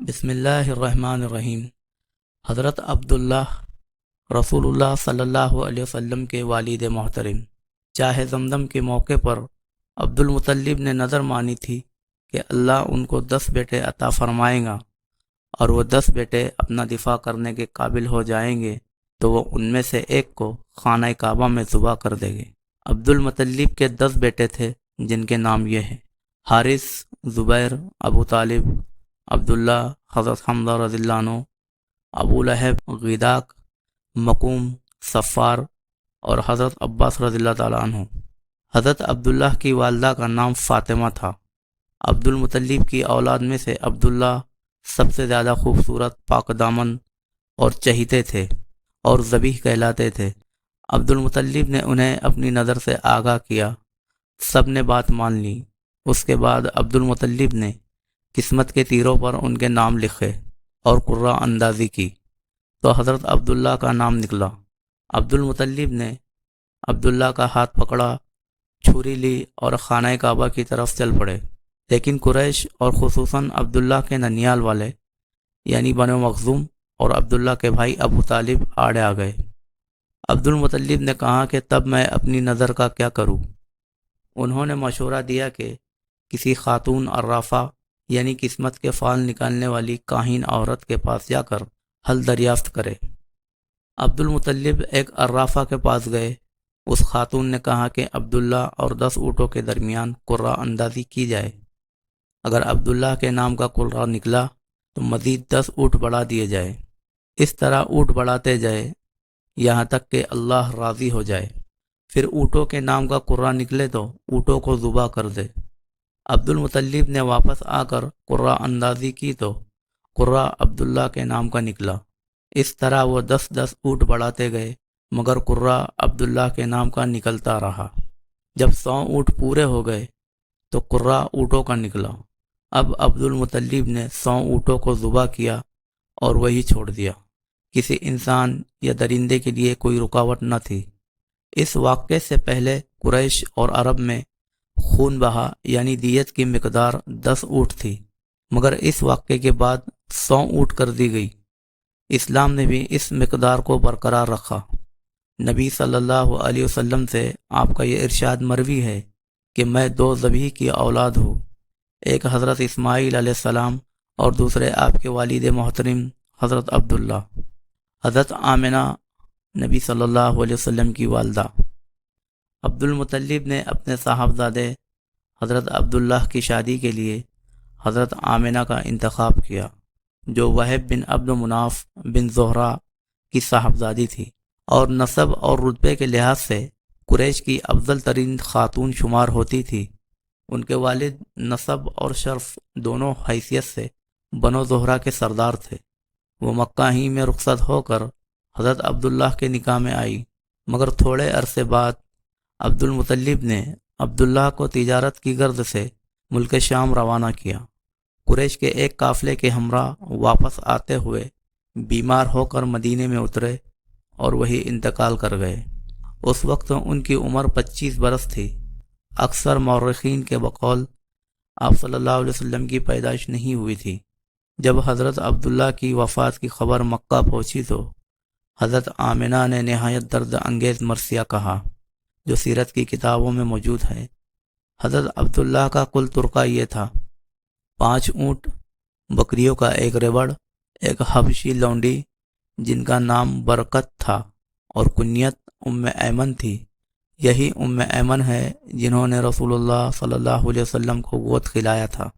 بسم اللہ الرحمن الرحیم۔ حضرت عبداللہ رسول اللہ صلی اللہ علیہ وسلم کے والد محترم، چاہے زمزم کے موقع پر عبد المطلب نے نظر مانی تھی کہ اللہ ان کو 10 بیٹے عطا فرمائے گا اور وہ 10 بیٹے اپنا دفاع کرنے کے قابل ہو جائیں گے تو وہ ان میں سے ایک کو خانہ کعبہ میں ذبح کر دے گے۔ عبد المطلب کے 10 بیٹے تھے جن کے نام یہ ہیں: حارث، زبیر، ابو طالب، عبداللہ، حضرت حمزہ رضی اللہ عنہ، ابو لہب، غیداق، مقوم، صفار اور حضرت عباس رضی اللہ تعالیٰ عنہ۔ حضرت عبداللہ کی والدہ کا نام فاطمہ تھا۔ عبد المطلب کی اولاد میں سے عبداللہ سب سے زیادہ خوبصورت، پاک دامن اور چہیتے تھے اور ذبیح کہلاتے تھے۔ عبد المطلب نے انہیں اپنی نظر سے آگاہ کیا، سب نے بات مان لی۔ اس کے بعد عبد المطلب نے قسمت کے تیروں پر ان کے نام لکھے اور قرہ اندازی کی تو حضرت عبداللہ کا نام نکلا۔ عبد المطلب نے عبداللہ کا ہاتھ پکڑا، چھری لی اور خانہ کعبہ کی طرف چل پڑے، لیکن قریش اور خصوصاً عبداللہ کے ننیال والے یعنی بنو مخزوم اور عبداللہ کے بھائی ابو طالب آڑے آ گئے۔ عبد المطلب نے کہا کہ تب میں اپنی نظر کا کیا کروں؟ انہوں نے مشورہ دیا کہ کسی خاتون عرافہ یعنی قسمت کے فال نکالنے والی کاہن عورت کے پاس جا کر حل دریافت کرے۔ عبد المطلب ایک عرافہ کے پاس گئے۔ اس خاتون نے کہا کہ عبداللہ اور 10 اونٹوں کے درمیان قرہ اندازی کی جائے۔ اگر عبداللہ کے نام کا قرہ نکلا تو مزید 10 اونٹ بڑھا دیے جائے۔ اس طرح اونٹ بڑھاتے جائے یہاں تک کہ اللہ راضی ہو جائے۔ پھر اونٹوں کے نام کا قرہ نکلے تو اونٹوں کو ذبح کر دے۔ عبد المطلب نے واپس آ کر قرہ اندازی کی تو قرہ عبداللہ کے نام کا نکلا۔ اس طرح وہ 10 اونٹ بڑھاتے گئے مگر قرہ عبداللہ کے نام کا نکلتا رہا۔ جب 100 اونٹ پورے ہو گئے تو قرہ اونٹوں کا نکلا۔ اب عبد المطلب نے 100 اونٹوں کو ذبح کیا اور وہی چھوڑ دیا۔ کسی انسان یا درندے کے لیے کوئی رکاوٹ نہ تھی۔ اس واقعے سے پہلے قریش اور عرب میں خون بہا یعنی دیت کی مقدار 10 اونٹ تھی، مگر اس واقعے کے بعد 100 اونٹ کر دی گئی۔ اسلام نے بھی اس مقدار کو برقرار رکھا۔ نبی صلی اللہ علیہ وسلم سے آپ کا یہ ارشاد مروی ہے کہ میں 2 ذبیح کی اولاد ہوں، ایک حضرت اسماعیل علیہ السلام اور دوسرے آپ کے والد محترم حضرت عبداللہ۔ حضرت آمنہ نبی صلی اللہ علیہ وسلم کی والدہ۔ عبد المطلب نے اپنے صاحبزادے حضرت عبداللہ کی شادی کے لیے حضرت آمنہ کا انتخاب کیا جو وہب بن عبد مناف بن زہرہ کی صاحبزادی تھی اور نسب اور رتبے کے لحاظ سے قریش کی افضل ترین خاتون شمار ہوتی تھی۔ ان کے والد نسب اور شرف دونوں حیثیت سے بنو زہرہ کے سردار تھے۔ وہ مکہ ہی میں رخصت ہو کر حضرت عبداللہ کے نکاح میں آئی، مگر تھوڑے عرصے بعد عبد المطلب نے عبداللہ کو تجارت کی غرض سے ملک شام روانہ کیا۔ قریش کے ایک قافلے کے ہمراہ واپس آتے ہوئے بیمار ہو کر مدینے میں اترے اور وہی انتقال کر گئے۔ اس وقت ان کی عمر 25 برس تھی۔ اکثر مورخین کے بقول آپ صلی اللہ علیہ وسلم کی پیدائش نہیں ہوئی تھی۔ جب حضرت عبداللہ کی وفات کی خبر مکہ پہنچی تو حضرت آمنہ نے نہایت درد انگیز مرثیہ کہا جو سیرت کی کتابوں میں موجود ہے۔ حضرت عبداللہ کا کل ترکہ یہ تھا: 5 اونٹ، بکریوں کا 1 ریوڑ، ایک حبشی لونڈی جن کا نام برکت تھا اور کنیت ام ایمن تھی۔ یہی ام ایمن ہے جنہوں نے رسول اللہ صلی اللہ علیہ وسلم کو گوشت کھلایا تھا۔